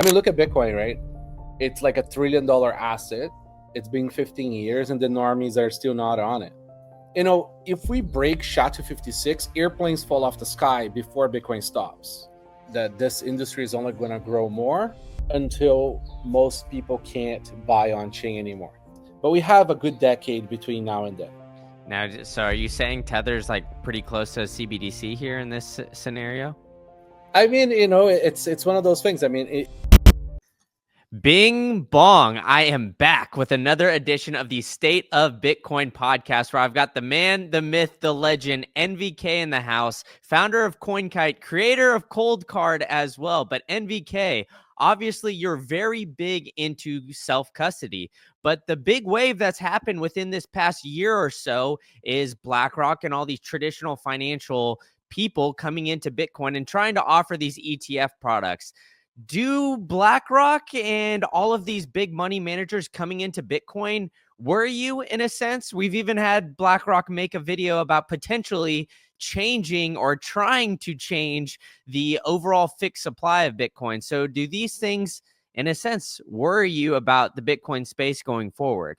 I mean, look at Bitcoin, right? It's like $1 trillion asset. It's been 15 years and the normies are still not on it. If we break SHA-256, airplanes fall off the sky before Bitcoin stops. That this industry is only going to grow more until most people can't buy on chain anymore. But we have a good decade between now and then. Now, so are you saying Tether's like pretty close to CBDC here in this scenario? I mean, it's one of those things. I mean, Bing bong. I am back with another edition of the State of Bitcoin podcast, where I've got the man, the myth, the legend, NVK in the house, founder of CoinKite, creator of Cold Card as well. But NVK, obviously you're very big into self-custody, but the big wave that's happened within this past year or so is BlackRock and all these traditional financial people coming into Bitcoin and trying to offer these ETF products. Do BlackRock and all of these big money managers coming into Bitcoin worry you in a sense? We've even had BlackRock make a video about potentially changing or trying to change the overall fixed supply of Bitcoin. So do these things, in a sense, worry you about the Bitcoin space going forward?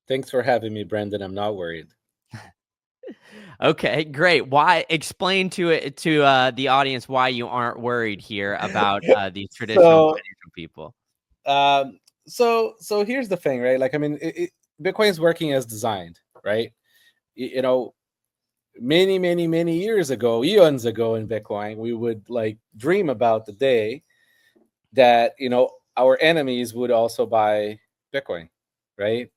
Thanks for having me, Brandon. I'm not worried. Okay, great. Why? Explain to the audience why you aren't worried here about these traditional financial people. So here's the thing, right? Like, I mean, Bitcoin is working as designed, right? Many years ago, eons ago in Bitcoin, we would like dream about the day that our enemies would also buy Bitcoin, right?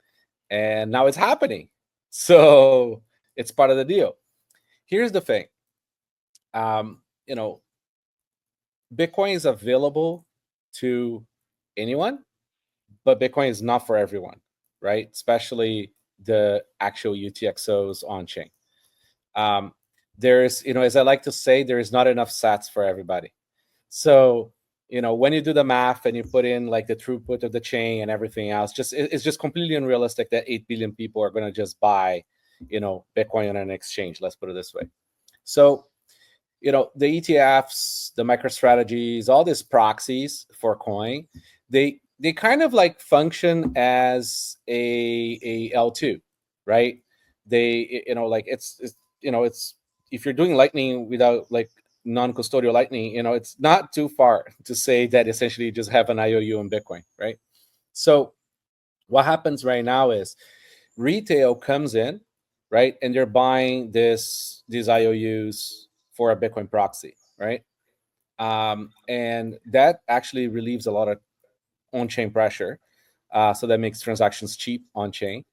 And now it's happening. So it's part of the deal. Here's the thing. Bitcoin is available to anyone, but Bitcoin is not for everyone, right? Especially the actual UTXOs on chain. There's, as I like to say, there is not enough sats for everybody. So, when you do the math and you put in like the throughput of the chain and everything else, it's just completely unrealistic that 8 billion people are going to just buy, Bitcoin on an exchange. Let's put it this way. So, the ETFs, the MicroStrategies, all these proxies for coin, they kind of like function as a L2, right? They, like it's if you're doing Lightning without like non-custodial Lightning, it's not too far to say that essentially you just have an IOU in Bitcoin, right? So what happens right now is retail comes in, right, and they're buying these IOUs for a Bitcoin proxy, right? And that actually relieves a lot of on-chain pressure. So that makes transactions cheap on-chain,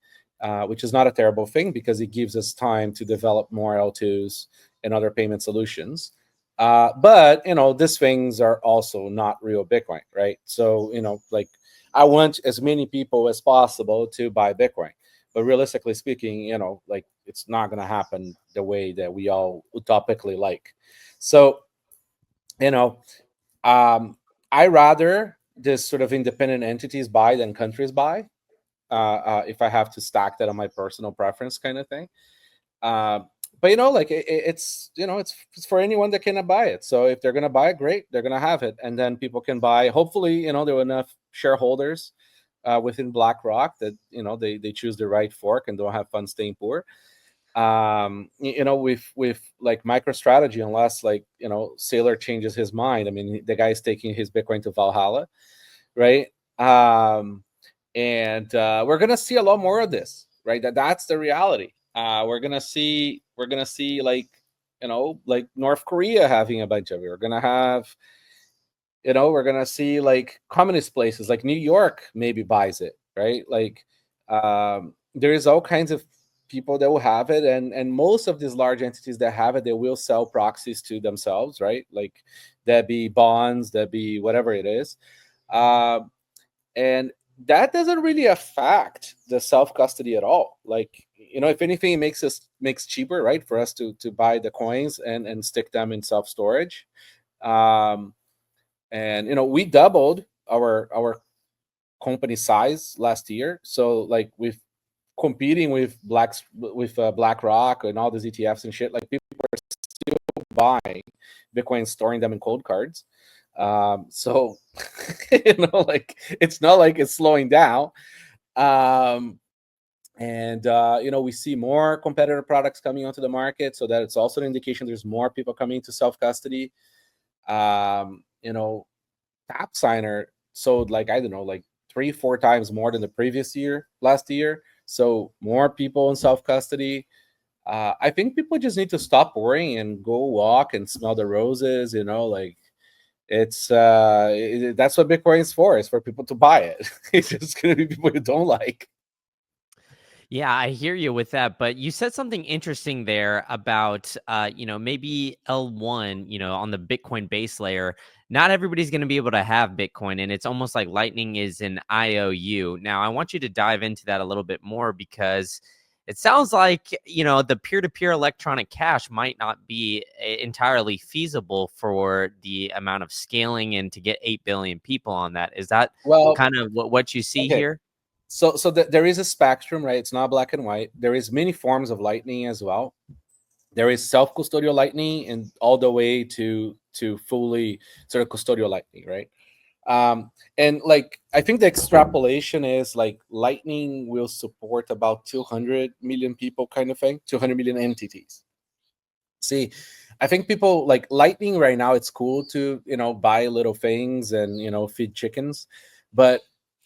which is not a terrible thing because it gives us time to develop more L2s and other payment solutions. But these things are also not real Bitcoin, right? So like I want as many people as possible to buy Bitcoin, but realistically speaking, like it's not going to happen the way that we all utopically like. So I rather this sort of independent entities buy than countries buy. If I have to stack that on my personal preference, kind of thing. But like it's for anyone that cannot buy it. So if they're gonna buy it, great, they're gonna have it, and then people can buy. Hopefully, there are enough shareholders within BlackRock that they choose the right fork and don't have fun staying poor. With like MicroStrategy, unless like Saylor changes his mind. I mean, the guy's taking his Bitcoin to Valhalla, right? And we're gonna see a lot more of this, right? That's the reality. We're gonna see like like North Korea having a bunch of it. We're gonna have we're gonna see like communist places like New York maybe buys it, right? Like there is all kinds of people that will have it, and most of these large entities that have it, they will sell proxies to themselves, right? Like that be bonds, that be whatever it is. And that doesn't really affect the self custody at all. Like if anything, it makes cheaper, right, for us to buy the coins and stick them in self storage. And we doubled our company size last year. So like with competing with BlackRock and all these ETFs and shit, like people are still buying Bitcoin, storing them in cold cards. So like it's not like it's slowing down. Um, and we see more competitor products coming onto the market, so that it's also an indication there's more people coming to self custody. Tap Signer sold, like, I don't know, like 3-4 times more than the previous year, last year. So more people in self custody. I think people just need to stop worrying and go walk and smell the roses. Like that's what Bitcoin is for people to buy it. It's just going to be people you don't like. Yeah, I hear you with that, but you said something interesting there about, maybe L1, on the Bitcoin base layer. Not everybody's going to be able to have Bitcoin, and it's almost like Lightning is an IOU. Now, I want you to dive into that a little bit more because it sounds like, the peer-to-peer electronic cash might not be entirely feasible for the amount of scaling and to get 8 billion people on that. Is that Well, kind of what you see okay. here? So there is a spectrum, right? It's not black and white. There is many forms of Lightning as well. There is self-custodial Lightning and all the way to fully sort of custodial Lightning, right? And like I think the extrapolation is like Lightning will support about 200 million people, kind of thing, 200 million entities. See, I think people like Lightning right now. It's cool to buy little things and feed chickens, but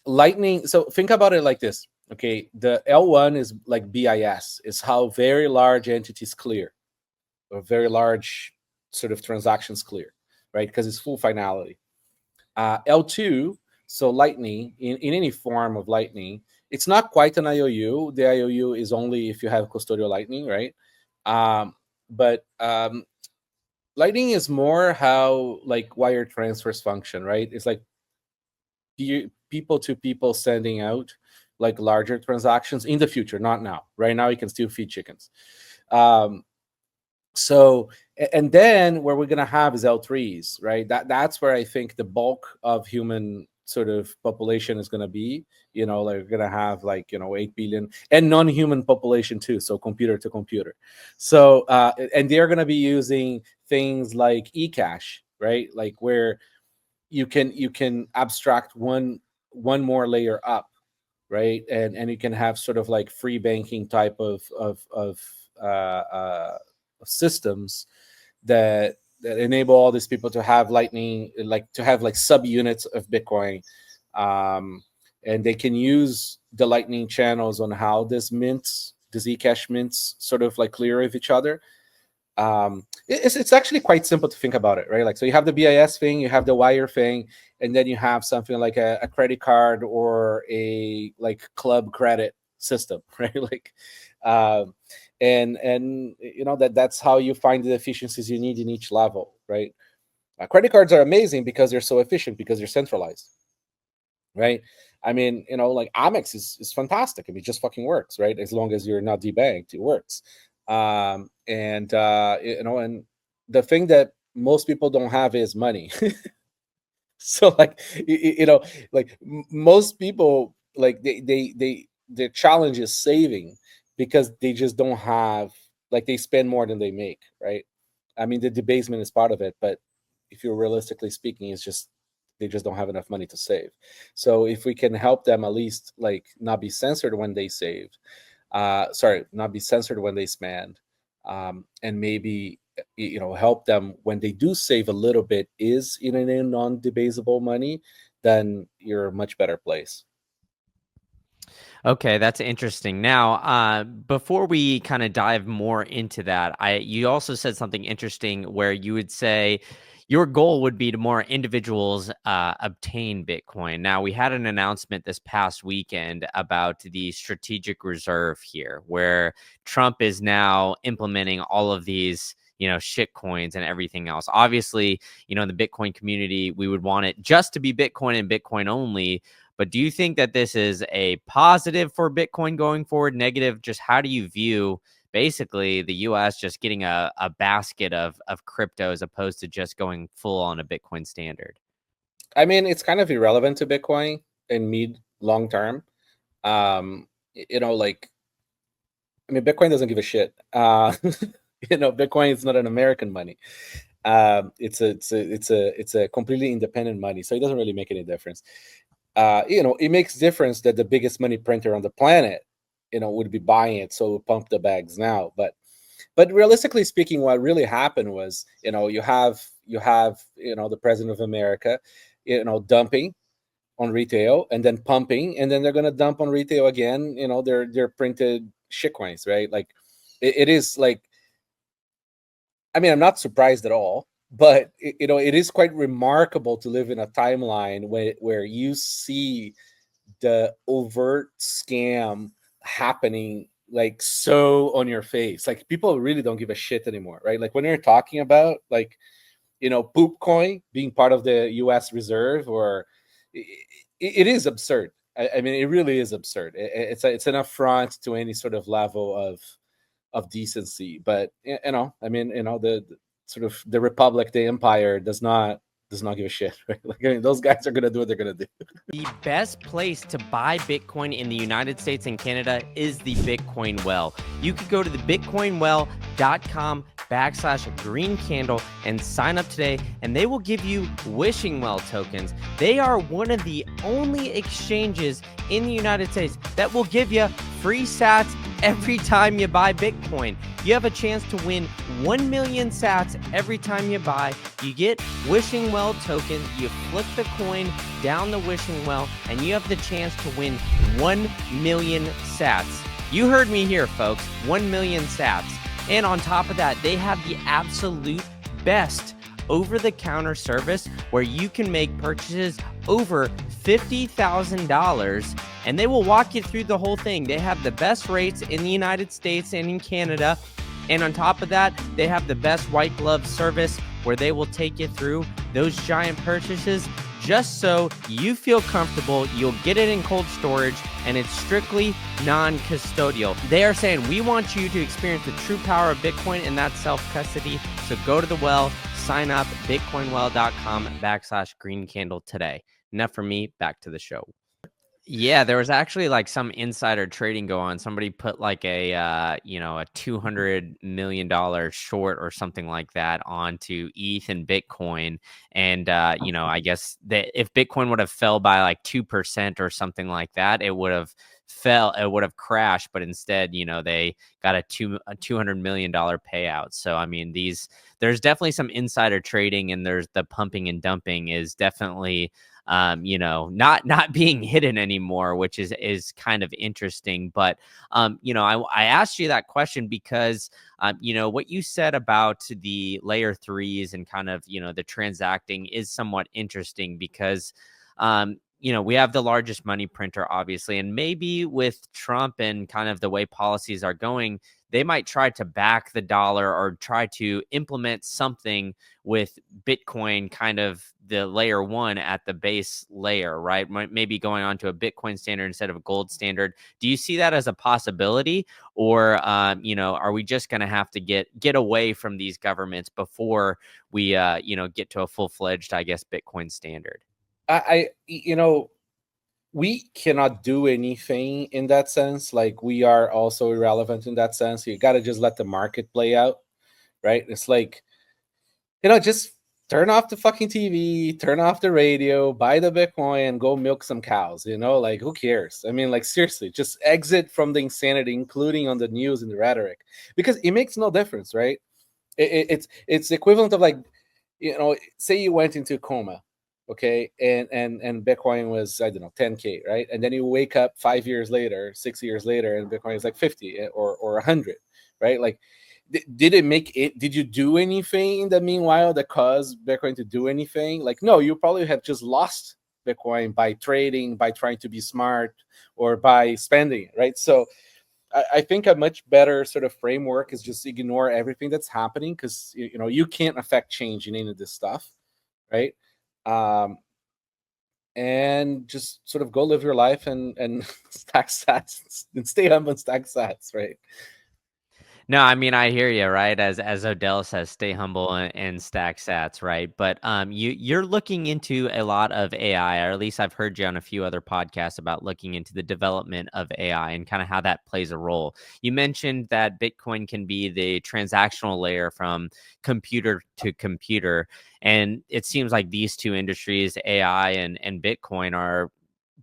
Lightning. So think about it like this. Okay, the L1 is like BIS, is how very large entities clear, or very large sort of transactions clear, right? Because it's full finality. L2, so Lightning, in any form of Lightning, it's not quite an IOU. The IOU is only if you have custodial Lightning, right? But Lightning is more how like wire transfers function, right? It's like people to people sending out like larger transactions in the future, not now. Right now, you can still feed chickens. Um, so and then where we're gonna have is L3s, right? That's where I think the bulk of human sort of population is gonna be. Like we're gonna have like 8 billion and non-human population too, so computer to computer. So and they're gonna be using things like eCash, right? Like where you can abstract one more layer up, right? And you can have sort of like free banking type of uh, uh, systems that enable all these people to have Lightning, like to have like subunits of Bitcoin, um, and they can use the Lightning channels on how this eCash mints, sort of like clear with each other. It's actually quite simple to think about it, right? Like, so you have the BIS thing, you have the wire thing, and then you have something like a credit card or a like club credit system, right? Like, um, and that's how you find the efficiencies you need in each level, right? Credit cards are amazing because they're so efficient because they're centralized, right? I mean, like Amex is fantastic. I mean, it just fucking works, right? As long as you're not debanked, it works. And the thing that most people don't have is money. So like like most people, like their challenge is saving because they just don't have, like, they spend more than they make, right? I mean, the debasement is part of it, but if you're realistically speaking, it's just they just don't have enough money to save. So if we can help them at least like not be censored when they save, sorry, not be censored when they spend, and maybe help them when they do save a little bit is in a non-debasable money, then you're a much better place. Okay, that's interesting. Now, before we kind of dive more into that, you also said something interesting where you would say your goal would be to more individuals obtain Bitcoin. Now, we had an announcement this past weekend about the strategic reserve here, where Trump is now implementing all of these shit coins and everything else. Obviously, the Bitcoin community, we would want it just to be Bitcoin and Bitcoin only. But do you think that this is a positive for Bitcoin going forward, negative? Just how do you view basically the US just getting a basket of crypto as opposed to just going full on a Bitcoin standard? I mean, it's kind of irrelevant to Bitcoin in mid long term. Like, I mean, Bitcoin doesn't give a shit. Bitcoin is not an American money. It's a completely independent money, so it doesn't really make any difference. It makes difference that the biggest money printer on the planet, would be buying it, so pump the bags now. But realistically speaking, what really happened was, you have the president of America, dumping on retail and then pumping, and then they're going to dump on retail again. They're printed shitcoins, right? Like it is like, I mean, I'm not surprised at all, but it is quite remarkable to live in a timeline where you see the overt scam happening, like, so on your face. Like, people really don't give a shit anymore, right? Like, when you're talking about, like, poop coin being part of the US Reserve, or it is absurd. I mean, it really is absurd. It's an affront to any sort of level of decency. But I mean, the sort of the republic, the empire does not give a shit, right? Like, I mean, those guys are gonna do what they're gonna do. The best place to buy Bitcoin in the United States and Canada is the Bitcoin Well. You could go to the bitcoinwell.com/green candle and sign up today, and they will give you wishing well tokens. They are one of the only exchanges in the United States that will give you free sats every time you buy Bitcoin. You have a chance to win 1 million sats every time you buy. You get wishing well tokens. You flip the coin down the wishing well, and you have the chance to win 1 million sats. You heard me here, folks. 1 million sats. And on top of that, they have the absolute best over-the-counter service where you can make purchases over $50,000, and they will walk you through the whole thing. They have the best rates in the United States and in Canada. And on top of that, they have the best white glove service where they will take you through those giant purchases just so you feel comfortable. You'll get it in cold storage, and it's strictly non-custodial. They are saying, we want you to experience the true power of Bitcoin and that self-custody. So go to the well, sign up, bitcoinwell.com/green candle today. Enough from me, back to the show. Yeah, there was actually like some insider trading go on. Somebody put like a a $200 million short or something like that onto ETH and Bitcoin. And I guess that if Bitcoin would have fell by like 2% or something like that, it would have crashed. But instead, they got a $200 million payout. So I mean, there's definitely some insider trading, and there's the pumping and dumping is definitely not being hidden anymore, which is kind of interesting. But I asked you that question because what you said about the layer threes and kind of the transacting is somewhat interesting because we have the largest money printer, obviously, and maybe with Trump and kind of the way policies are going, they might try to back the dollar or try to implement something with Bitcoin, kind of the layer one at the base layer, right? Maybe going on to a Bitcoin standard instead of a gold standard. Do you see that as a possibility? Or, are we just going to have to get away from these governments before we, get to a full-fledged, I guess, Bitcoin standard? We cannot do anything in that sense. Like, we are also irrelevant in that sense. You got to just let the market play out, right? It's like, just turn off the fucking TV, turn off the radio, buy the Bitcoin, and go milk some cows. Like, who cares? I mean, like, seriously, just exit from the insanity, including on the news and the rhetoric, because it makes no difference, right? It's equivalent of, like, say you went into a coma, okay, and Bitcoin was, I don't know, 10K, right? And then you wake up 5 years later, 6 years later, and Bitcoin is like 50 or 100, right? Like, did it make it? Did you do anything in the meanwhile that caused Bitcoin to do anything? Like, no, you probably have just lost Bitcoin by trading, by trying to be smart, or by spending it, right? So I think a much better sort of framework is just ignore everything that's happening, because you can't affect change in any of this stuff, right? And just sort of go live your life and stack sats and stay humble and stack sats, right? No, I mean I hear you, right? As Odell says, stay humble and stack sats, right? But you're looking into a lot of AI, or at least I've heard you on a few other podcasts about looking into the development of AI and kind of how that plays a role. You mentioned that Bitcoin can be the transactional layer from computer to computer, and it seems like these two industries, AI and Bitcoin, are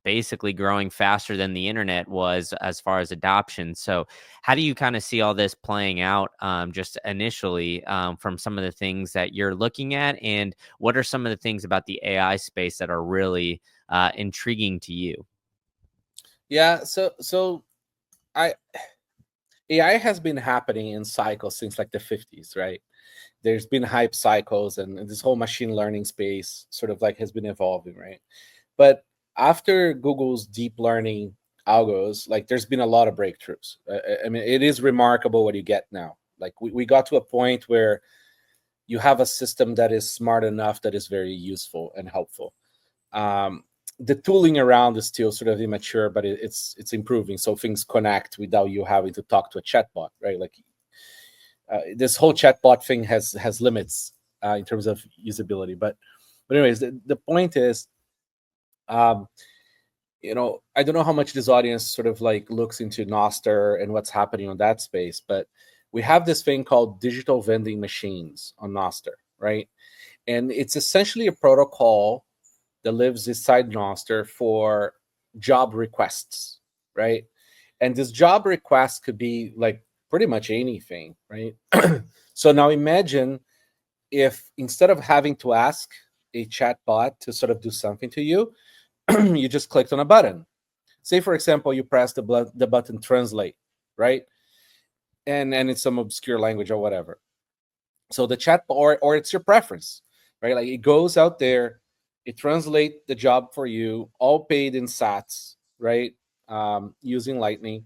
basically growing faster than the internet was as far as adoption. So, how do you kind of see all this playing out, just initially, from some of the things that you're looking at, and what are some of the things about the AI space that are really intriguing to you? Yeah, so I AI has been happening in cycles since like the 50s, right? There's been hype cycles, and this whole machine learning space sort of like has been evolving, right? But after Google's deep learning algos, like there's been a lot of breakthroughs. I mean, it is remarkable what you get now. Like we got to a point where you have a system that is smart enough that is very useful and helpful. Um, the tooling around is still sort of immature, but it's improving. So things connect without you having to talk to a chatbot, right? Like this whole chatbot thing has limits in terms of usability. But anyways, the point is, um, I don't know how much this audience sort of like looks into Nostr and what's happening on that space, but we have this thing called digital vending machines on Nostr, right? And it's essentially a protocol that lives inside Nostr for job requests, right? And this job request could be like pretty much anything, right? So now imagine if instead of having to ask a chatbot to sort of do something to you, you just clicked on a button. Say, for example, you press the button translate, right? And it's some obscure language or whatever. So the chat, or it's your preference, right? Like it goes out there, it translates the job for you, all paid in sats, right? Using Lightning,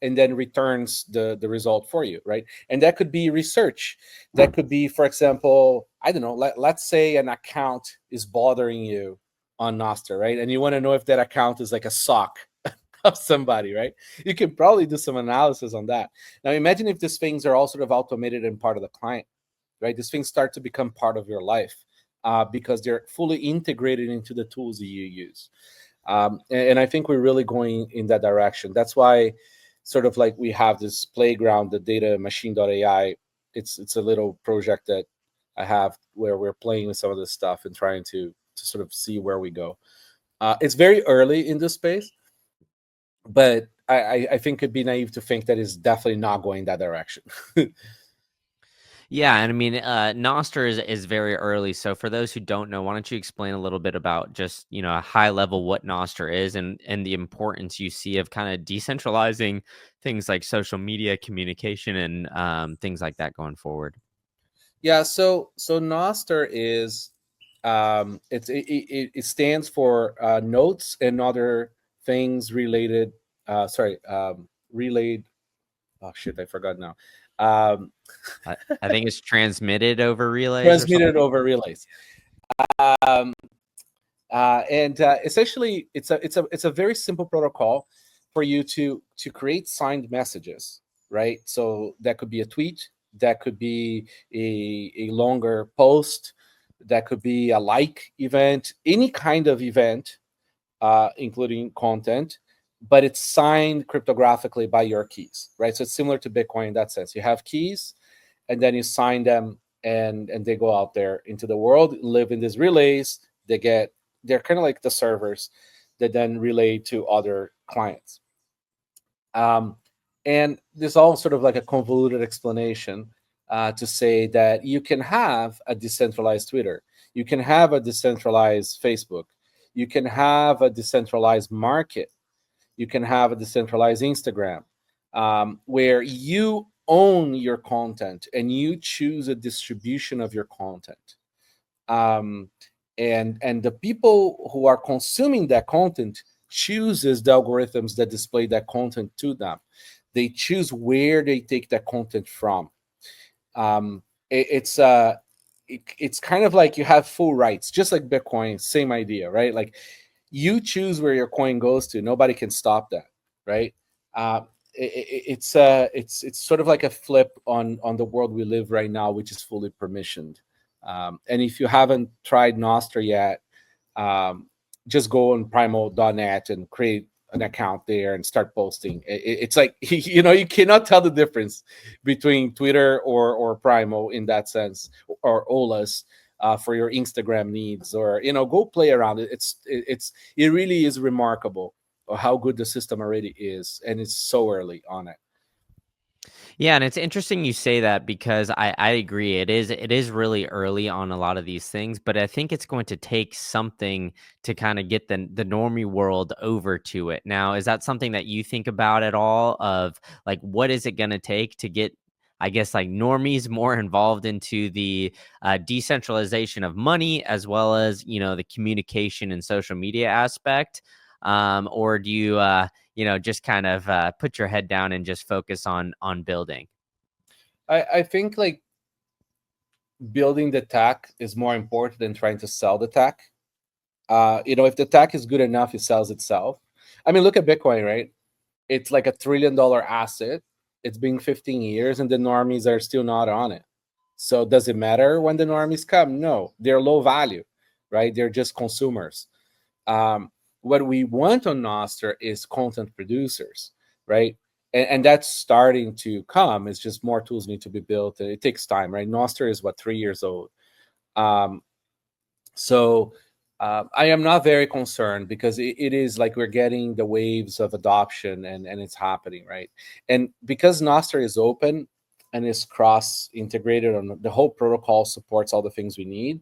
and then returns the result for you, right? And that could be research. That could be, for example, I don't know, let's say an account is bothering you on Nostr, right? And you want to know if that account is like a sock of somebody, right? You can probably do some analysis on that. Now imagine if these things are all sort of automated and part of the client, right? These things start to become part of your life because they're fully integrated into the tools that you use. And I think we're really going in that direction. That's why sort of like we have this playground, the data machine.ai. It's a little project that I have where we're playing with some of this stuff and trying to sort of see where we go. It's very early in this space, but I think it'd be naive to think that it's definitely not going that direction. Yeah, and I mean, Nostr is very early. So for those who don't know, why don't you explain a little bit about just, a high level what Nostr is, and the importance you see of kind of decentralizing things like social media communication and things like that going forward. Yeah, so Nostr is it stands for notes and other things related. Relayed. Oh shit, I forgot now. Um, I think it's transmitted over relays or Transmitted something. over relays. Um, and essentially, it's a very simple protocol for you to create signed messages, right? So that could be a tweet, that could be a longer post, that could be a like event, any kind of event, including content, but it's signed cryptographically by your keys, right? So it's similar to Bitcoin in that sense. You have keys, and then you sign them, and they go out there into the world, live in these relays. They're kind of like the servers that then relay to other clients. Um, and there's all sort of like a convoluted explanation to say that you can have a decentralized Twitter, you can have a decentralized Facebook, you can have a decentralized market, you can have a decentralized Instagram, where you own your content and you choose a distribution of your content. Um, and the people who are consuming that content chooses the algorithms that display that content to them. They choose where they take that content from. Um, it's it's kind of like you have full rights, just like Bitcoin. Same idea, right? Like you choose where your coin goes to. Nobody can stop that, right? Uh, it's sort of like a flip on the world we live right now, which is fully permissioned. And if you haven't tried Nostr yet, um, just go on primal.net and create an account there and start posting. It's like you cannot tell the difference between Twitter or Primal in that sense, or Olas for your Instagram needs, or go play around it. It really is remarkable how good the system already is, and it's so early on it. Yeah, and it's interesting you say that, because I agree. It is really early on a lot of these things, but I think it's going to take something to kind of get the normie world over to it. Now, is that something that you think about at all, of like, what is it going to take to get, I guess, like, normies more involved into the decentralization of money, as well as, the communication and social media aspect? Or do you just kind of put your head down and just focus on building? I think like building the tech is more important than trying to sell the tech. If the tech is good enough, it sells itself. I mean, look at Bitcoin, right? It's like $1 trillion asset. It's been 15 years, and the normies are still not on it. So does it matter when the normies come? No, they're low value, right? They're just consumers. What we want on Nostr is content producers, right? And that's starting to come. It's just more tools need to be built. It takes time, right? Nostr is 3 years old. Um, so I am not very concerned, because it is like we're getting the waves of adoption, and it's happening, right? And because Nostr is open and is cross integrated on the whole protocol, supports all the things we need.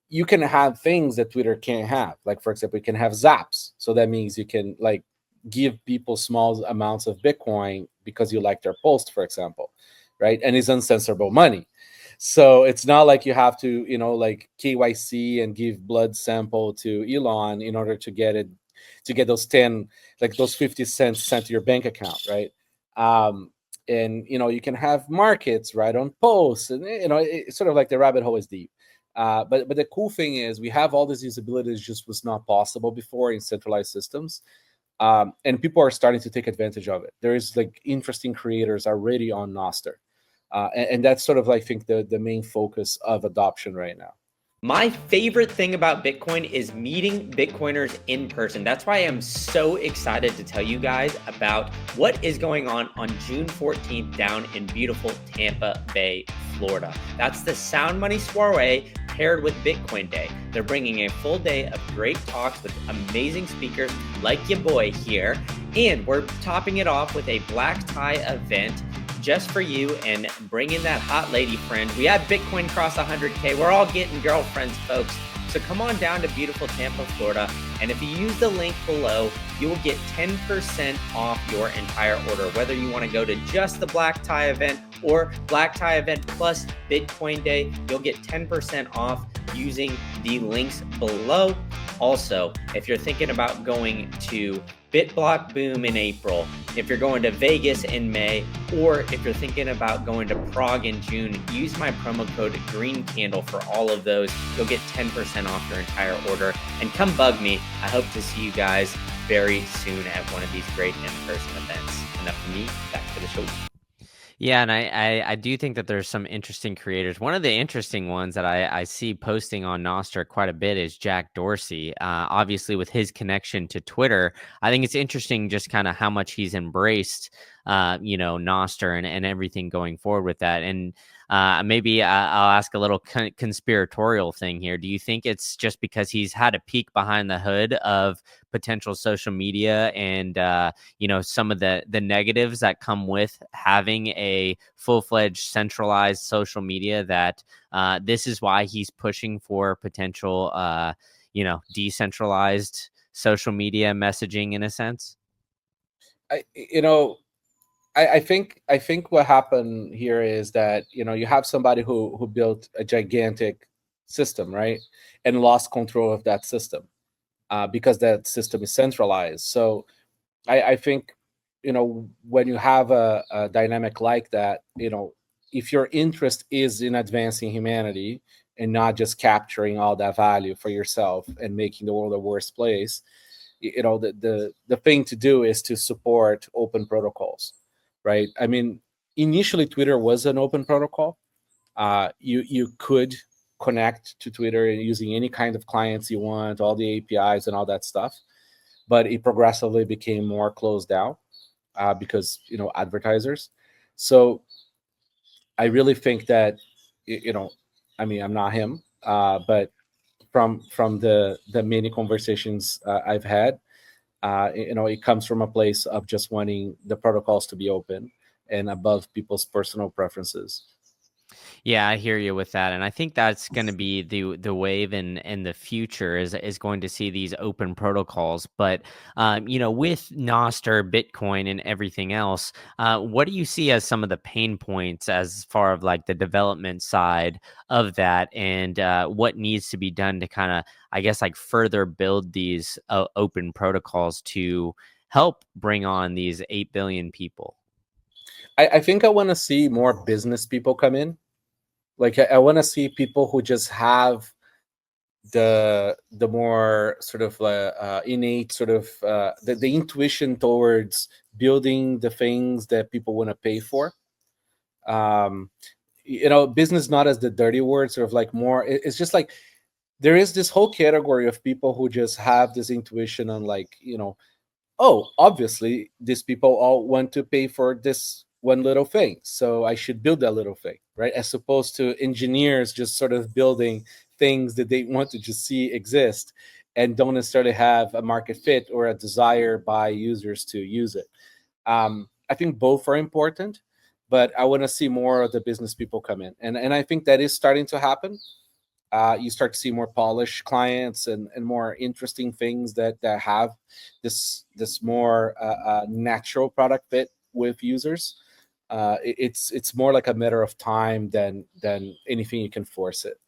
You can have things that Twitter can't have. Like, for example, you can have zaps. So that means you can like give people small amounts of Bitcoin because you like their post, for example, right? And it's uncensorable money. So it's not like you have to, like KYC and give blood sample to Elon in order to get it, to get those 10, like those 50 cents sent to your bank account, right? And you can have markets right on posts, and it's sort of like the rabbit hole is deep. But the cool thing is we have all these usabilities just was not possible before in centralized systems, and people are starting to take advantage of it. There is like interesting creators already on Nostr, and that's sort of like, I think the main focus of adoption right now. My favorite thing about Bitcoin is meeting Bitcoiners in person. That's why I'm so excited to tell you guys about what is going on June 14th down in beautiful Tampa Bay, Florida. That's the Sound Money Soiree paired with Bitcoin Day. They're bringing a full day of great talks with amazing speakers like your boy here. And we're topping it off with a black tie event just for you, and bring in that hot lady friend. We have Bitcoin cross 100K. We're all getting girlfriends, folks. So come on down to beautiful Tampa, Florida. And if you use the link below, you will get 10% off your entire order. Whether you want to go to just the black tie event or black tie event plus Bitcoin Day, you'll get 10% off using the links below. Also, if you're thinking about going to BitBlock Boom in April, if you're going to Vegas in May, or if you're thinking about going to Prague in June, use my promo code Green Candle for all of those. You'll get 10% off your entire order. And come bug me. I hope to see you guys very soon at one of these great in-person events. Enough from me, back to the show. Yeah, and I do think that there's some interesting creators. One of the interesting ones that I see posting on Nostr quite a bit is Jack Dorsey. Obviously, with his connection to Twitter, I think it's interesting just kind of how much he's embraced, Nostr and everything going forward with that. And maybe I'll ask a little conspiratorial thing here. Do you think it's just because he's had a peek behind the hood of potential social media and some of the negatives that come with having a full-fledged centralized social media, that this is why he's pushing for potential decentralized social media messaging in a sense? I think what happened here is that you have somebody who built a gigantic system, right, and lost control of that system because that system is centralized. So I think when you have a dynamic like that, if your interest is in advancing humanity and not just capturing all that value for yourself and making the world a worse place, the thing to do is to support open protocols, right? I mean, initially Twitter was an open protocol. You could connect to Twitter using any kind of clients you want, all the APIs and all that stuff, but it progressively became more closed down because advertisers. So I really think that I mean, I'm not him, but from the many conversations I've had, it comes from a place of just wanting the protocols to be open and above people's personal preferences. Yeah, I hear you with that, and I think that's going to be the wave in the future is going to see these open protocols. But with Nostr, Bitcoin, and everything else, what do you see as some of the pain points as far of like the development side of that, and what needs to be done to kind of, I guess, like further build these open protocols to help bring on these 8 billion people? I think I want to see more business people come in. Like I want to see people who just have the more sort of innate sort of the intuition towards building the things that people want to pay for. Um, business not as the dirty word, sort of like more. It's just like there is this whole category of people who just have this intuition on like oh, obviously these people all want to pay for this one little thing, so I should build that little thing, right? As opposed to engineers just sort of building things that they want to just see exist and don't necessarily have a market fit or a desire by users to use it. I think both are important, but I want to see more of the business people come in, and I think that is starting to happen. You start to see more polished clients and more interesting things that have this more natural product fit with users. It's more like a matter of time than anything you can force it.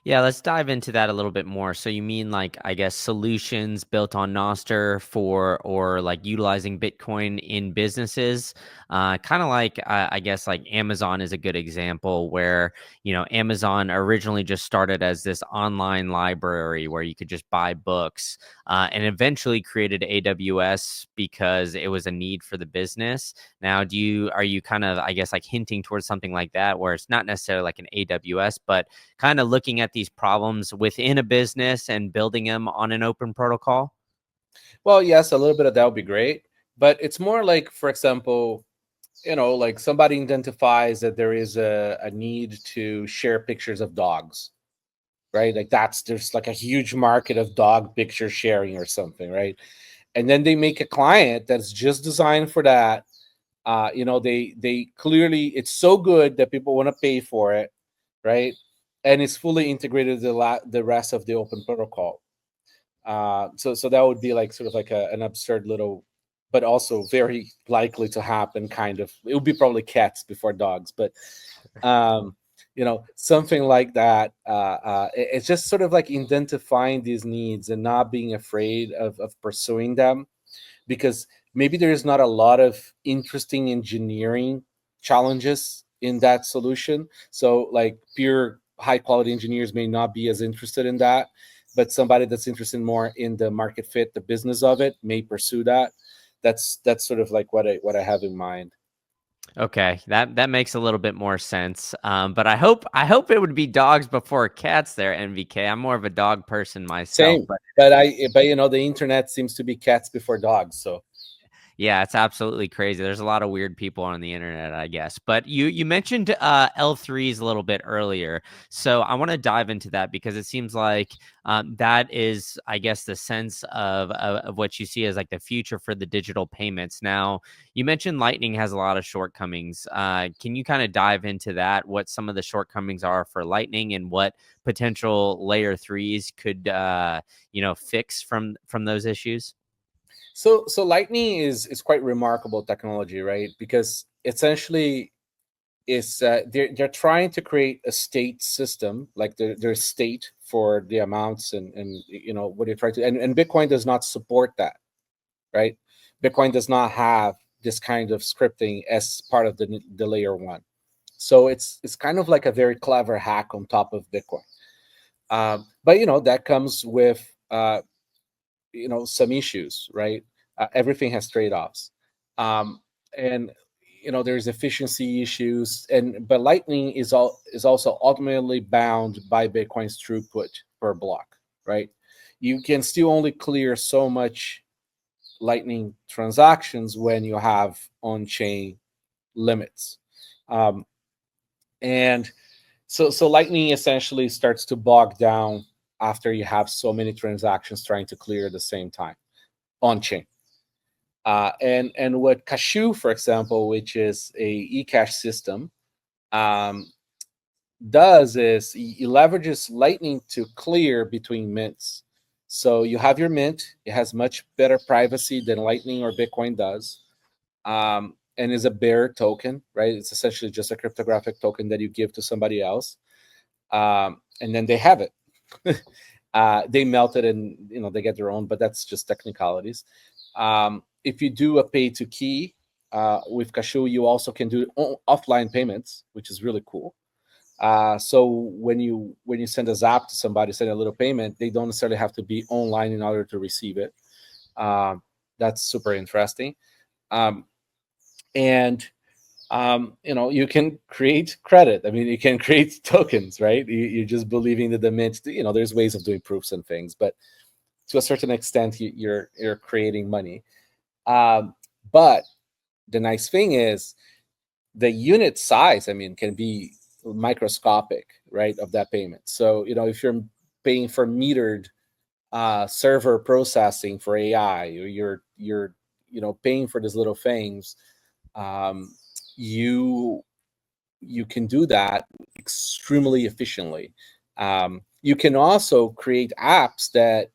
Yeah, let's dive into that a little bit more. So you mean like, I guess, solutions built on Nostr for, or like utilizing Bitcoin in businesses? Kind of like, I guess like Amazon is a good example where, Amazon originally just started as this online library where you could just buy books, and eventually created AWS because it was a need for the business. Now, are you kind of, I guess, like hinting towards something like that where it's not necessarily like an AWS, but kind of looking at these problems within a business and building them on an open protocol? Well, yes, a little bit of that would be great, but it's more like, for example, like somebody identifies that there is a need to share pictures of dogs, right? Like there's like a huge market of dog picture sharing or something, right? And then they make a client that's just designed for that. They clearly, it's so good that people want to pay for it, right? And it's fully integrated the rest of the open protocol. So that would be like sort of like an absurd little, but also very likely to happen kind of. It would be probably cats before dogs, but um, something like that. It's just sort of like identifying these needs and not being afraid of pursuing them, because maybe there's not a lot of interesting engineering challenges in that solution. So like pure high quality engineers may not be as interested in that, but somebody that's interested more in the market fit, the business of it, may pursue that. That's sort of like what I have in mind. Okay, that makes a little bit more sense. But I hope it would be dogs before cats. There, NVK. I'm more of a dog person myself, Same, but but the internet seems to be cats before dogs. So yeah, it's absolutely crazy. There's a lot of weird people on the internet, I guess. But you mentioned L3s a little bit earlier, so I want to dive into that because it seems like that is, I guess, the sense of what you see as like the future for the digital payments. Now, you mentioned Lightning has a lot of shortcomings. Can you kind of dive into that? What some of the shortcomings are for Lightning and what potential layer threes could fix from those issues? so Lightning is quite remarkable technology, right? Because essentially is they're trying to create a state system, like their state for the amounts and what they try to, and Bitcoin does not support that, right? Bitcoin does not have this kind of scripting as part of the layer one. So it's kind of like a very clever hack on top of Bitcoin. But that comes with some issues, right? Everything has trade-offs, and there's efficiency issues, but Lightning is also ultimately bound by Bitcoin's throughput per block, right? You can still only clear so much Lightning transactions when you have on-chain limits, and so Lightning essentially starts to bog down after you have so many transactions trying to clear at the same time on chain. And what Cashew, for example, which is a eCash system, does is it leverages Lightning to clear between mints. So you have your mint; it has much better privacy than Lightning or Bitcoin does, and is a bearer token, right? It's essentially just a cryptographic token that you give to somebody else, and then they have it. They melt it, and they get their own, but that's just technicalities. If you do a pay to key with Cashew, you also can do offline payments, which is really cool. So when you send a zap to somebody, send a little payment, they don't necessarily have to be online in order to receive it. That's super interesting. And you can create credit. I mean, you can create tokens, right? You're just believing that the mint, there's ways of doing proofs and things, but to a certain extent, you're creating money. But the nice thing is the unit size, I mean, can be microscopic, right, of that payment. So, if you're paying for metered server processing for AI, or you're paying for these little things, you can do that extremely efficiently. You can also create apps that,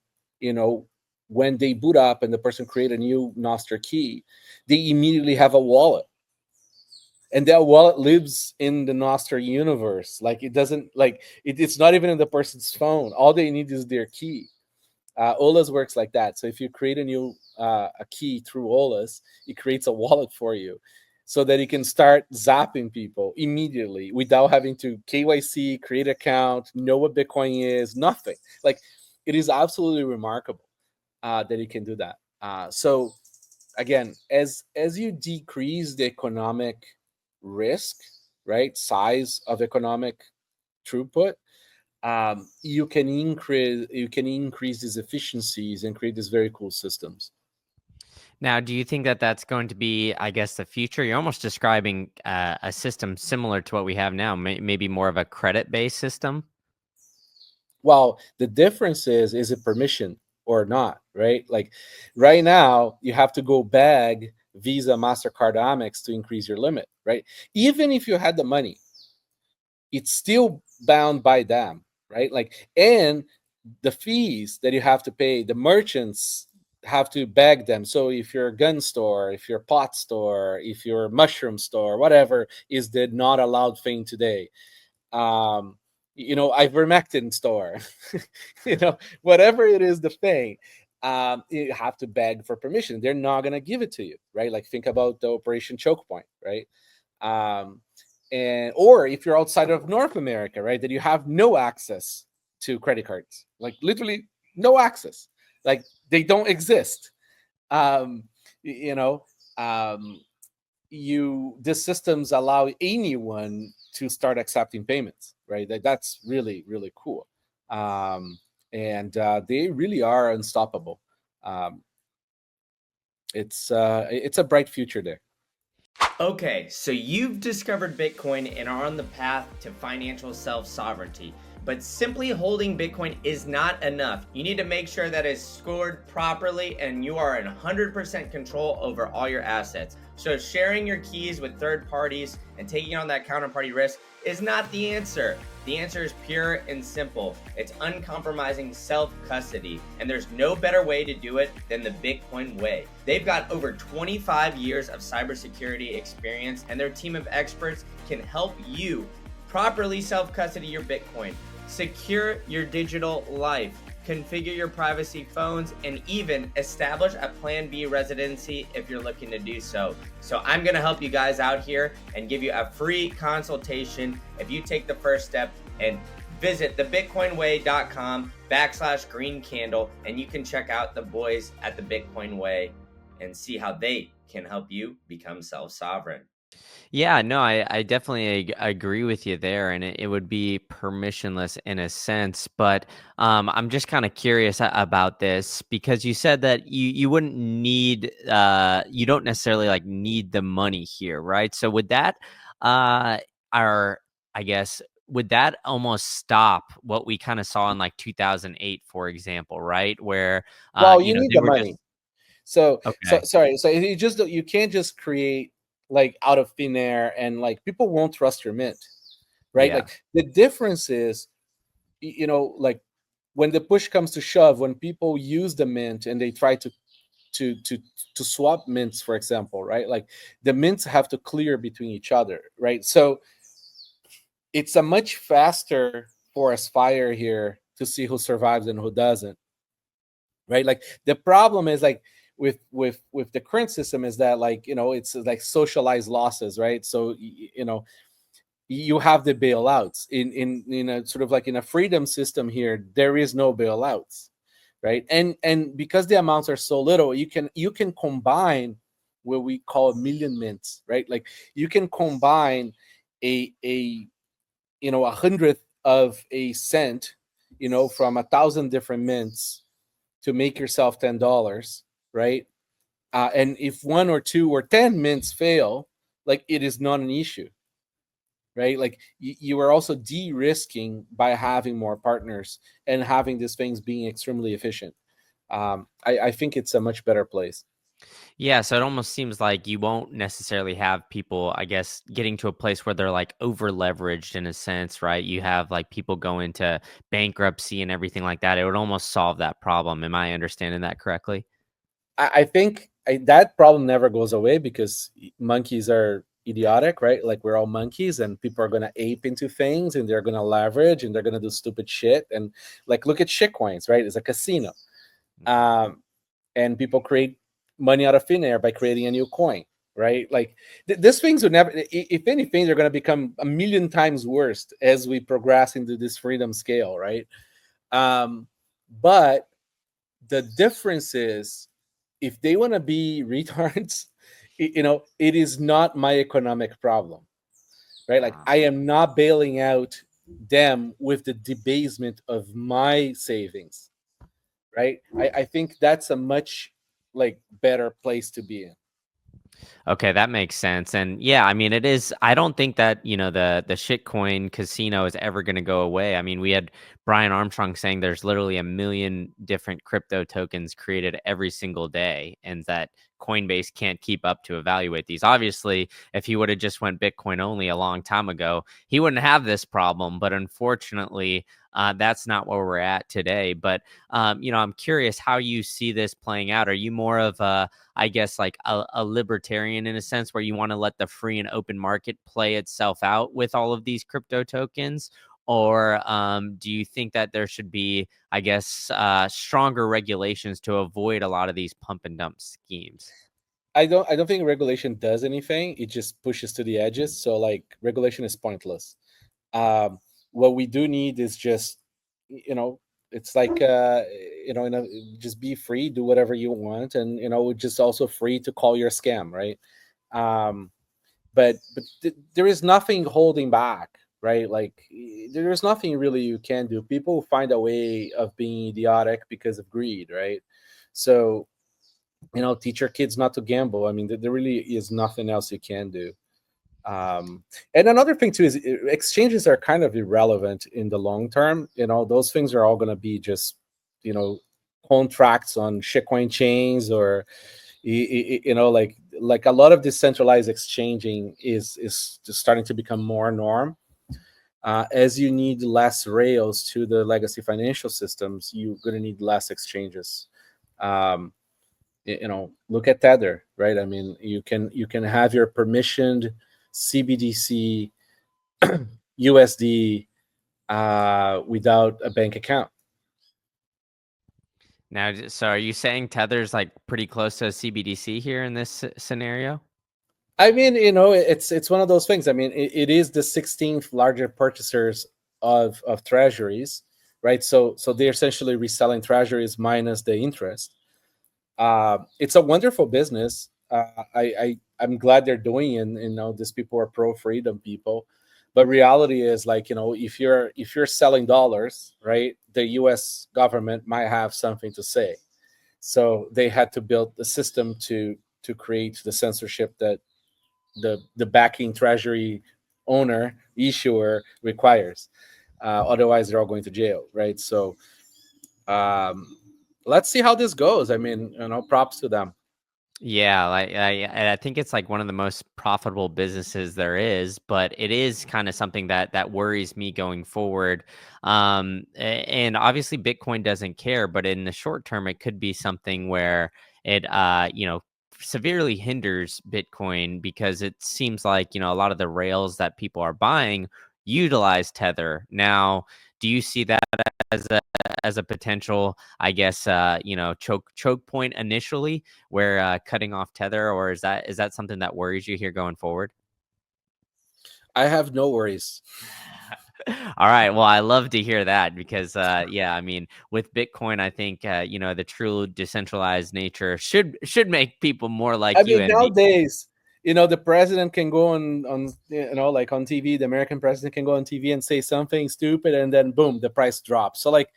when they boot up and the person create a new Nostr key, they immediately have a wallet. And that wallet lives in the Nostr universe. Like it doesn't it's not even in the person's phone. All they need is their key. OLAS works like that. So if you create a new a key through OLAS, it creates a wallet for you, so that you can start zapping people immediately without having to KYC, create an account, know what Bitcoin is, nothing. Like, it is absolutely remarkable that you can do that. So again, as you decrease the economic risk, right, size of economic throughput, you can increase these efficiencies and create these very cool systems. Now, do you think that that's going to be, I guess, the future? You're almost describing a system similar to what we have now, maybe more of a credit-based system. Well, the difference is it permission or not, right? Like right now, you have to go beg Visa, MasterCard, Amex to increase your limit, right? Even if you had the money, it's still bound by them, right? Like, and the fees that you have to pay, the merchants have to beg them. So if you're a gun store, if you're a pot store, if you're a mushroom store, whatever is the not allowed thing today, ivermectin store, whatever it is, the thing, you have to beg for permission. They're not going to give it to you, right? Like, think about the Operation Choke Point, right? Or if you're outside of North America, right, that you have no access to credit cards, like literally no access, like they don't exist. These systems allow anyone to start accepting payments, right? That's really, really cool. And they really are unstoppable. It's a bright future there. Okay, so you've discovered Bitcoin and are on the path to financial self-sovereignty. But simply holding Bitcoin is not enough. You need to make sure that it's scored properly and you are in 100% control over all your assets. So sharing your keys with third parties and taking on that counterparty risk is not the answer. The answer is pure and simple. It's uncompromising self-custody, and there's no better way to do it than the Bitcoin way. They've got over 25 years of cybersecurity experience, and their team of experts can help you properly self-custody your Bitcoin, secure your digital life, configure your privacy phones, and even establish a Plan B residency if you're looking to do so. So I'm gonna help you guys out here and give you a free consultation if you take the first step and visit thebitcoinway.com/green candle, and you can check out the boys at the Bitcoin Way and see how they can help you become self-sovereign. Yeah, no, I definitely agree with you there, and it would be permissionless in a sense. But I'm just kind of curious about this because you said that you wouldn't need, you don't necessarily like need the money here, right? So would that, uh, our, I guess, would that almost stop what we kind of saw in like 2008, for example, right? Where, Well, you you know, need they the were just money. So okay, sorry. So you can't just create like out of thin air, and like people won't trust your mint, right? yeah. Like the difference is, like when the push comes to shove, when people use the mint and they try to to to swap mints, for example, right? Like the mints have to clear between each other, right? So it's a much faster forest fire here to see who survives and who doesn't, right? Like the problem is like with the current system is that, like, it's like socialized losses, right? So you have the bailouts in a sort of like in a freedom system here, there is no bailouts, right? And because the amounts are so little, you can combine what we call million mints, right? Like you can combine a 100th of a cent, from 1,000 different mints to make yourself $10, right? And if one or two or 10 mints fail, like it is not an issue, right? Like you are also de-risking by having more partners and having these things being extremely efficient. I think it's a much better place. Yeah, so it almost seems like you won't necessarily have people, I guess, getting to a place where they're like over leveraged in a sense, right? You have like people go into bankruptcy and everything like that. It would almost solve that problem. Am I understanding that correctly? I think that problem never goes away because monkeys are idiotic, right? Like we're all monkeys, and people are gonna ape into things, and they're gonna leverage, and they're gonna do stupid shit. And like, look at shitcoins, right? It's a casino, Mhm. um, and people create money out of thin air by creating a new coin, right? Like these things would never. If anything, they're gonna become a million times worse as we progress into this freedom scale, right? But the difference is, if they want to be retards, it is not my economic problem, right? Like Ah. I am not bailing out them with the debasement of my savings, right? I think that's a much like better place to be in. Okay, that makes sense. And yeah, I mean, it is. I don't think that the shitcoin casino is ever going to go away. I mean, we had Brian Armstrong saying there's literally a million different crypto tokens created every single day, and that Coinbase can't keep up to evaluate these. Obviously, if he would have just went Bitcoin only a long time ago, he wouldn't have this problem. But unfortunately, that's not where we're at today. But I'm curious how you see this playing out. Are you more of a, I guess, like a libertarian in a sense where you want to let the free and open market play itself out with all of these crypto tokens? Or do you think that there should be, I guess, stronger regulations to avoid a lot of these pump and dump schemes? I don't think regulation does anything. It just pushes to the edges. So like regulation is pointless. What we do need is just, you know it's like, just be free, do whatever you want, and just also free to call your scam, right? um but there is nothing holding back, right? Like there's nothing really you can do. People find a way of being idiotic because of greed, right? So teach your kids not to gamble. I mean, there really is nothing else you can do. And another thing too is exchanges are kind of irrelevant in the long term. Those things are all going to be just you know contracts on shitcoin chains, or like a lot of decentralized exchanging is just starting to become more norm. As you need less rails to the legacy financial systems, you're going to need less exchanges. um, Look at Tether, right? I mean, you can have your permissioned CBDC USD without a bank account. Now, so are you saying Tether's like pretty close to a CBDC here in this scenario? I mean, it's one of those things. I mean, it is the 16th largest purchasers of treasuries, right? So they're essentially reselling treasuries minus the interest. It's a wonderful business. I'm glad they're doing it. And, these people are pro freedom people, but reality is, like, if you're selling dollars, right, the U.S. government might have something to say. So they had to build the system to create the censorship that the backing treasury owner issuer requires. Otherwise, they're all going to jail, right? So um, let's see how this goes. I mean, props to them. Yeah, like I think it's like one of the most profitable businesses there is, but it is kind of something that worries me going forward. And obviously Bitcoin doesn't care, but in the short term, it could be something where it severely hinders Bitcoin, because it seems like a lot of the rails that people are buying utilize Tether. Now, do you see that as a potential, I guess, choke point initially, where cutting off Tether, or is that something that worries you here going forward? I have no worries. All right. Well, I love to hear that, because, yeah, I mean, with Bitcoin, I think the true decentralized nature should make people more I like you, mean, Envy. nowadays, the president can go on like on TV. The American president can go on TV and say something stupid, and then boom, the price drops. So, like,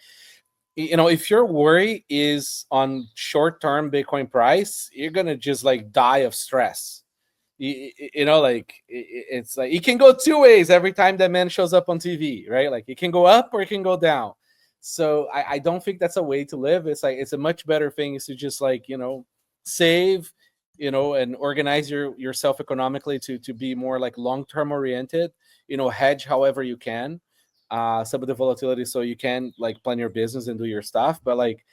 if your worry is on short-term Bitcoin price, you're gonna just like die of stress. Like, it's like it can go two ways every time that man shows up on TV, right? Like, it can go up or it can go down. So I don't think that's a way to live. It's like, it's a much better thing is to just, like, save, and organize yourself economically to be more like long-term oriented, hedge however you can some of the volatility, so you can, like, plan your business and do your stuff. But, like,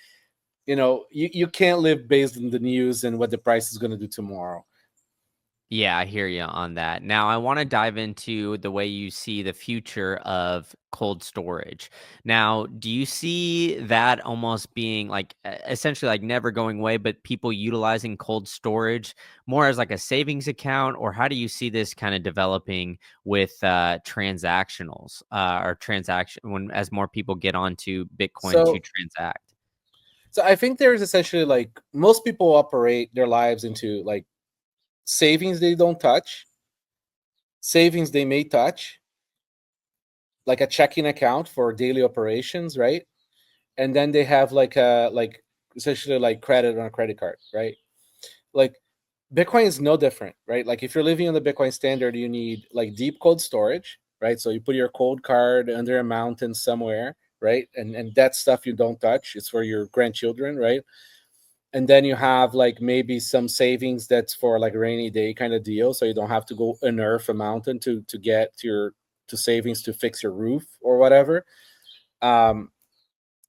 you can't live based on the news and what the price is going to do tomorrow. Yeah, I hear you on that. Now, I want to dive into the way you see the future of cold storage. Now, do you see that almost being like essentially like never going away, but people utilizing cold storage more as like a savings account, or how do you see this kind of developing with transactionals or transaction when as more people get onto Bitcoin to So transact? so I think there's essentially, like, most people operate their lives into, like, savings they don't touch, savings they may touch, like a checking account for daily operations, right? And then they have like essentially like credit on a credit card, right? Like, Bitcoin is no different, right? Like, if you're living on the Bitcoin standard, you need like deep cold storage, right? So you put your cold card under a mountain somewhere, right? And that stuff you don't touch. It's for your grandchildren, right? And then you have like maybe some savings that's for like a rainy day kind of deal, so you don't have to go unearth a mountain to get to savings to fix your roof or whatever. Um,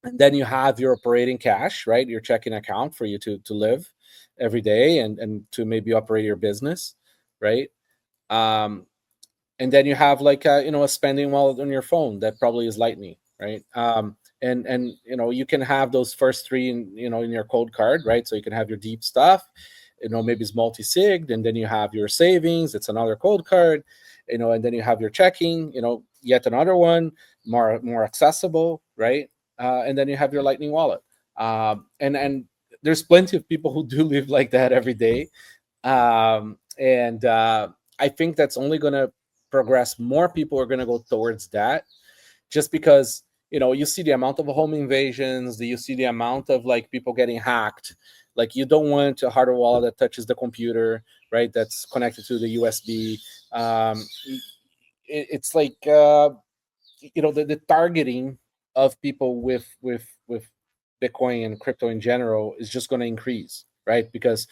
and then you have your operating cash, right? Your checking account for you to live every day and to maybe operate your business, right? Um, and then you have like a spending wallet on your phone that probably is Lightning, right? And you can have those first three in your cold card, right? So you can have your deep stuff, maybe it's multi-sigged, and then you have your savings, it's another cold card, and then you have your checking, yet another one, more accessible, right? And then you have your Lightning wallet. And there's plenty of people who do live like that every day. And I think that's only going to progress. More people are going to go towards that, just because you see the amount of home invasions, you see the amount of like people getting hacked. Like, you don't want a hardware wallet that touches the computer, right? That's connected to the USB. It's like the targeting of people with Bitcoin and crypto in general is just going to increase, right? Because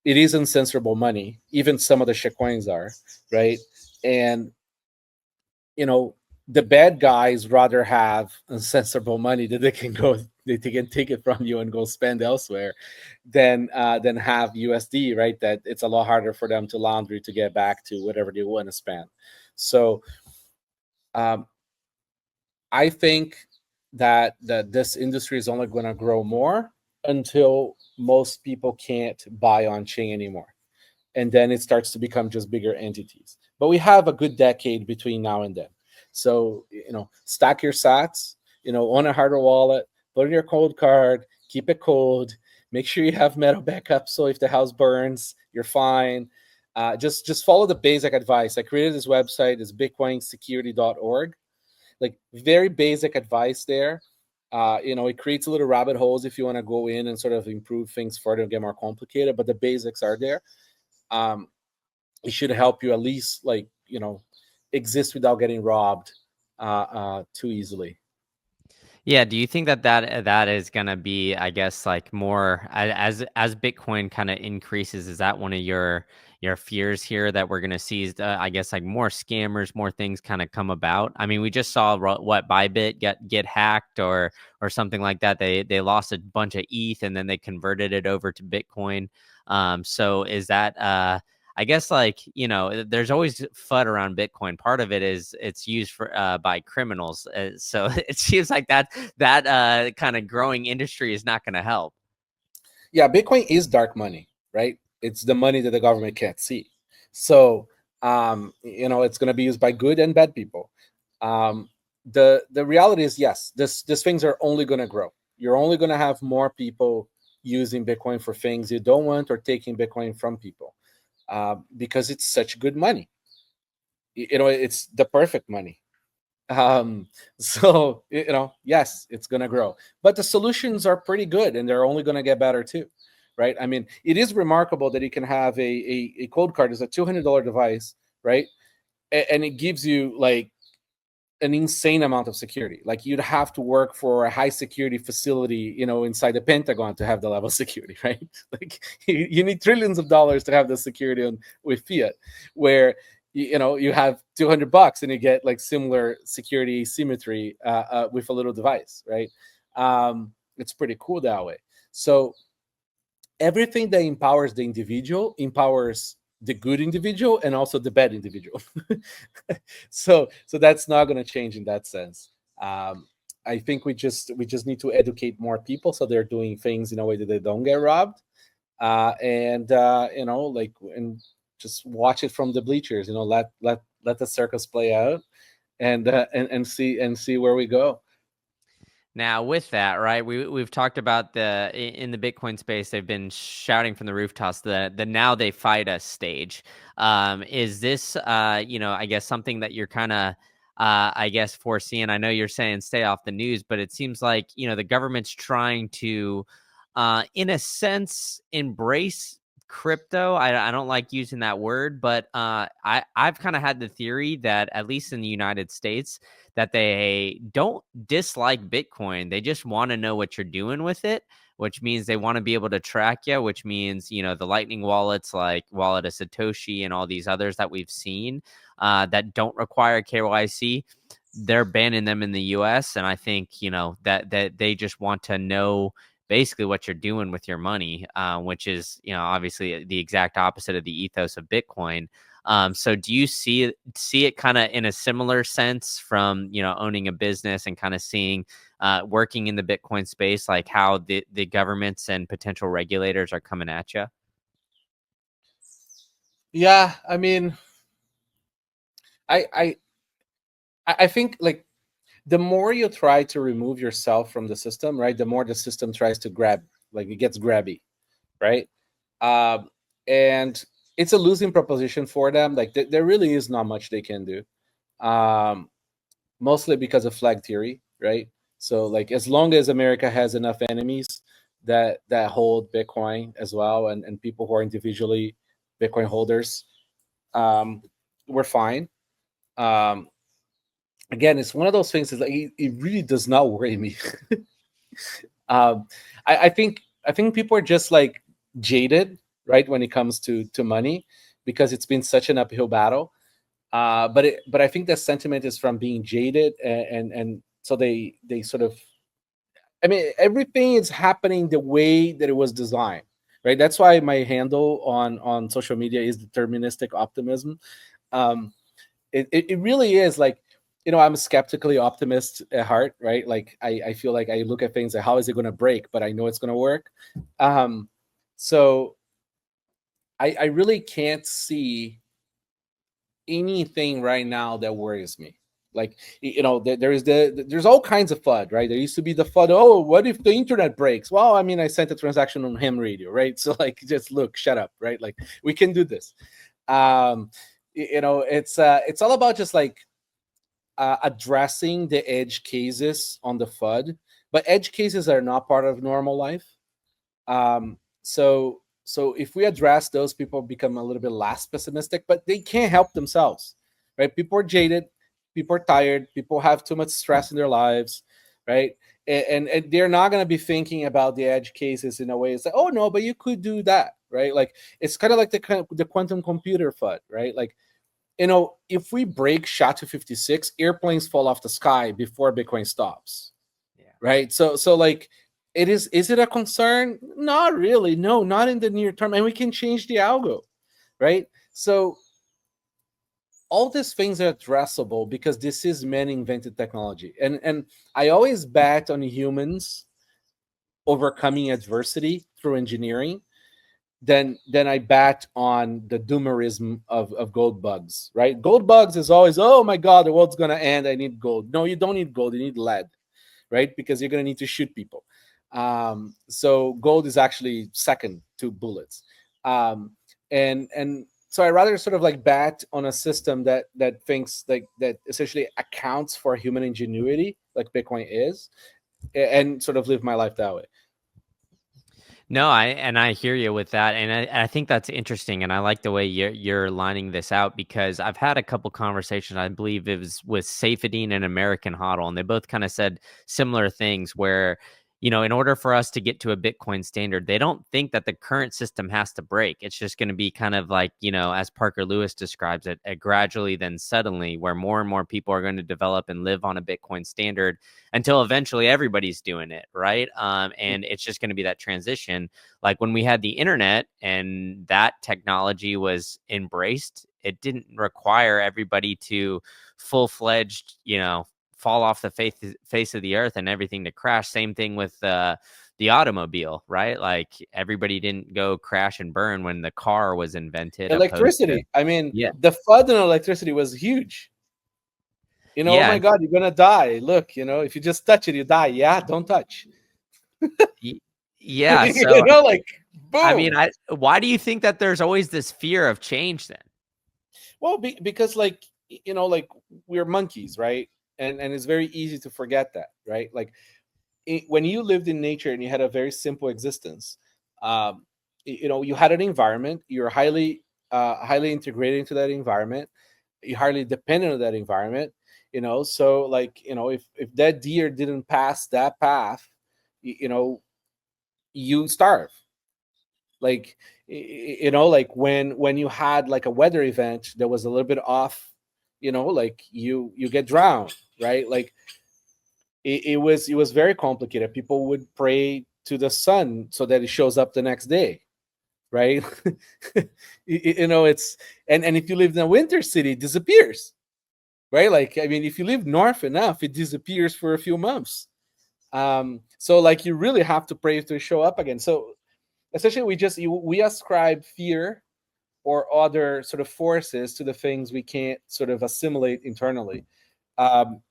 it is uncensorable money. Even some of the shitcoins are, right? And you know, the bad guys rather have uncensorable money that they can take it from you and go spend elsewhere, than have USD, right? That it's a lot harder for them to laundry to get back to whatever they want to spend. So um, I think that this industry is only going to grow more until most people can't buy on chain anymore, and then it starts to become just bigger entities. But we have a good decade between now and then. So, stack your sats, on a hardware wallet, put in your cold card, keep it cold, make sure you have metal backup. So if the house burns, you're fine. Just follow the basic advice. I created this website, it's bitcoinsecurity.org. Like, very basic advice there. It creates a little rabbit holes if you want to go in and sort of improve things further and get more complicated, but the basics are there. It should help you at least, like, exist without getting robbed too easily. Yeah, do you think that is gonna be, I guess, like more as Bitcoin kind of increases? Is that one of your fears here that we're gonna see? I guess like more scammers, more things kind of come about. I mean, we just saw what Bybit get hacked or something like that. They lost a bunch of ETH and then they converted it over to Bitcoin. So is that I guess, like, there's always FUD around Bitcoin. Part of it is it's used for by criminals. So it seems like that kind of growing industry is not going to help. Yeah, Bitcoin is dark money, right? It's the money that the government can't see. So, it's going to be used by good and bad people. The reality is, yes, these things are only going to grow. You're only going to have more people using Bitcoin for things you don't want, or taking Bitcoin from people, because it's such good money. It's the perfect money. So, yes, it's going to grow, but the solutions are pretty good, and they're only going to get better too, right? I mean, it is remarkable that you can have a cold card. Is a $200 device, right? And it gives you like an insane amount of security. Like, you'd have to work for a high security facility, inside the Pentagon to have the level of security, right? Like, you need trillions of dollars to have the security with fiat, where you have $200 and you get like similar security asymmetry with a little device, right? It's pretty cool that way. So everything that empowers the individual empowers the good individual and also the bad individual. So that's not going to change in that sense. I think we just need to educate more people so they're doing things in a way that they don't get robbed, and like, and just watch it from the bleachers. Let the circus play out, and see where we go. Now, with that, right, we've talked about in the Bitcoin space, they've been shouting from the rooftops the now they fight us stage. Is this, I guess something that you're kind of, I guess, foreseeing? I know you're saying stay off the news, but it seems like the government's trying to, in a sense, embrace crypto. I don't like using that word, but I've kind of had the theory that, at least in the United States, that they don't dislike Bitcoin. They just want to know what you're doing with it, which means they want to be able to track you, which means, the Lightning wallets like Wallet of Satoshi and all these others that we've seen that don't require KYC, they're banning them in the US. And I think, that they just want to know basically what you're doing with your money, which is, obviously the exact opposite of the ethos of Bitcoin. So do you see it kind of in a similar sense from, owning a business and kind of seeing, working in the Bitcoin space, like how the governments and potential regulators are coming at you? Yeah, I mean, I I I think, like, the more you try to remove yourself from the system, right, the more the system tries to grab, like, it gets grabby, right? Um, and it's a losing proposition for them. Like, there really is not much they can do, um, mostly because of flag theory, right? So, like, as long as America has enough enemies that hold Bitcoin as well, and people who are individually Bitcoin holders, um, we're fine. Um, Again, it's one of those things. Is like, it really does not worry me. um, I think people are just like jaded, right, when it comes to money, because it's been such an uphill battle. But I think that sentiment is from being jaded, and so they sort of. I mean, everything is happening the way that it was designed, right? That's why my handle on social media is deterministic optimism. Um, it really is like, I'm a skeptically optimist at heart, right? Like, I feel like I look at things like, how is it going to break, but I know it's going to work. So I really can't see anything right now that worries me. Like, there's all kinds of FUD, right? There used to be the FUD. Oh, what if the internet breaks? Well, I mean, I sent a transaction on ham radio, right? So like, just look, shut up, right? Like, we can do this. It's all about just like addressing the edge cases on the FUD, but edge cases are not part of normal life. So if we address those, people become a little bit less pessimistic, but they can't help themselves, right? People are jaded, people are tired, people have too much stress in their lives, right? And they're not going to be thinking about the edge cases in a way. It's like, oh no, but you could do that, right? Like, it's kind of like the quantum computer FUD, right? Like, if we break SHA-256, airplanes fall off the sky before Bitcoin stops, Yeah. right? So like, is it a concern? Not really. No, not in the near term. And we can change the algo, right? So all these things are addressable because this is man invented technology. And I always bet on humans overcoming adversity through engineering. Then I bet on the doomerism of gold bugs, right? Gold bugs is always, oh my God, the world's gonna end. I need gold. No, you don't need gold, you need lead, right? Because you're going to need to shoot people. So gold is actually second to bullets. And so I rather sort of like bet on a system that thinks like that essentially accounts for human ingenuity, like Bitcoin is, and sort of live my life that way. No, I hear you with that, and I think that's interesting, and I like the way you're lining this out because I've had a couple conversations. I believe it was with Safedine and American Hodl, and they both kind of said similar things. Where, in order for us to get to a Bitcoin standard, they don't think that the current system has to break. It's just going to be kind of like, as Parker Lewis describes it, a gradually then suddenly, where more and more people are going to develop and live on a Bitcoin standard until eventually everybody's doing it, right? And it's just going to be that transition. Like when we had the internet and that technology was embraced, it didn't require everybody to full-fledged, fall off the face of the earth and everything to crash. Same thing with the automobile, right? Like everybody didn't go crash and burn when the car was invented. Opposed to, Electricity. I mean, yeah, the FUD on electricity was huge. Oh yeah, my God, you're gonna die. Look, if you just touch it, you die. Yeah, don't touch. y- yeah. So Like, I mean, boom. why do you think that there's always this fear of change then? Well, because like, like, we're monkeys, right? And it's very easy to forget that, right? Like, when you lived in nature and you had a very simple existence, um, you had an environment. You're highly integrated into that environment. You're highly dependent on that environment. So like, if that deer didn't pass that path, you starve. Like, like when you had like a weather event that was a little bit off, like you get drowned, right? Like, it was very complicated. People would pray to the sun so that it shows up the next day, right? It's, and if you live in a winter city, it disappears, right? Like, I mean, if you live north enough, it disappears for a few months. So like, you really have to pray to show up again. So essentially, we ascribe fear or other sort of forces to the things we can't sort of assimilate internally. Um,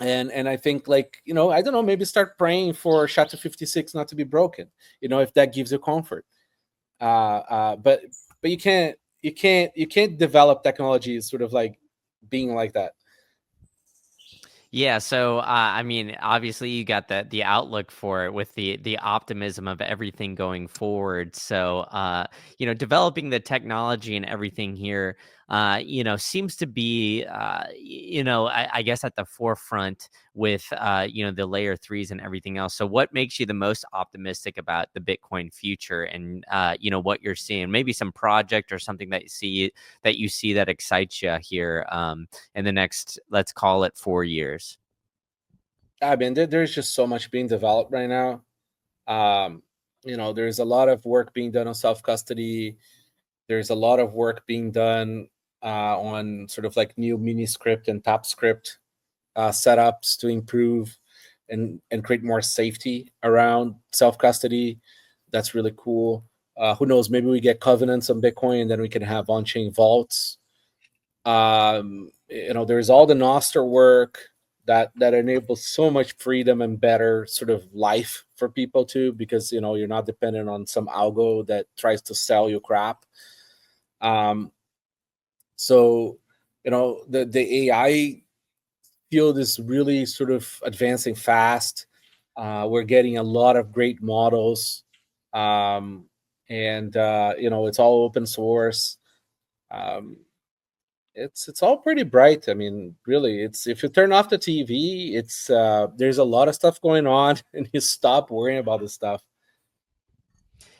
and I think, like, I don't know, maybe start praying for SHA-256 not to be broken, if that gives you comfort. But you can't develop technology sort of like being like that. Yeah, so I mean, obviously you got the outlook for it with the optimism of everything going forward. So developing the technology and everything here, seems to be I guess at the forefront with the layer threes and everything else. So what makes you the most optimistic about the Bitcoin future and what you're seeing? Maybe some project or something that you see that excites you here in the next, let's call it 4 years. I mean, there's just so much being developed right now. um there's a lot of work being done on self custody. There's a lot of work being done on sort of like new mini script and top script setups to improve and create more safety around self custody. That's really cool. Who knows? Maybe we get covenants on Bitcoin, and then we can have on chain vaults. There's all the Nostr work that enables so much freedom and better sort of life for people too, because you're not dependent on some algo that tries to sell you crap. So the AI field is really sort of advancing fast. We're getting a lot of great models, and it's all open source. Um, it's all pretty bright. I mean, really, it's if you turn off the TV, it's there's a lot of stuff going on, and you stop worrying about the stuff.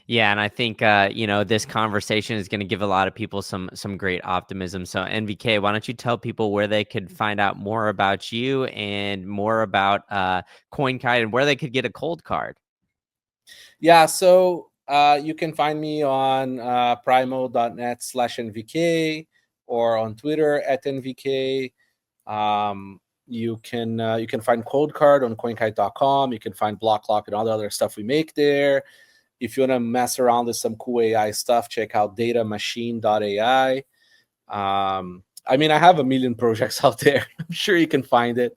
Yeah, and I think this conversation is going to give a lot of people some great optimism. So NVK, why don't you tell people where they could find out more about you and more about CoinKite and where they could get a cold card? Yeah, so you can find me on primo.net/NVK or on Twitter @NVK. You can find Cold Card on CoinKite.com. You can find BlockLock and all the other stuff we make there. If you want to mess around with some cool AI stuff, check out datamachine.ai. I mean, I have a million projects out there. I'm sure you can find it.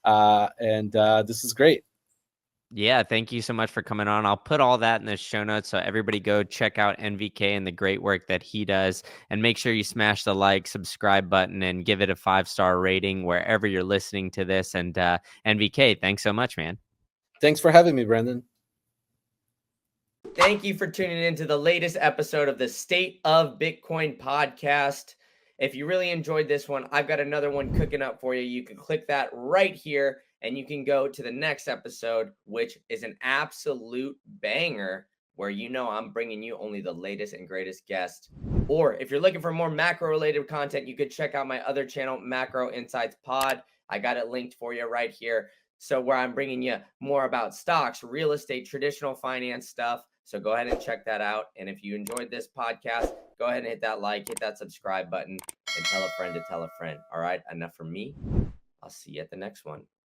And this is great. Yeah, thank you so much for coming on. I'll put all that in the show notes, so everybody go check out NVK and the great work that he does. And make sure you smash the like, subscribe button, and give it a 5-star rating wherever you're listening to this. And NVK, thanks so much, man. Thanks for having me, Brendan. Thank you for tuning in to the latest episode of the State of Bitcoin podcast. If you really enjoyed this one, I've got another one cooking up for you. You can click that right here and you can go to the next episode, which is an absolute banger where I'm bringing you only the latest and greatest guests. Or if you're looking for more macro related content, you could check out my other channel, Macro Insights Pod. I got it linked for you right here. So where I'm bringing you more about stocks, real estate, traditional finance stuff. So go ahead and check that out. And if you enjoyed this podcast, go ahead and hit that like, hit that subscribe button, and tell a friend to tell a friend. All right, enough from me. I'll see you at the next one.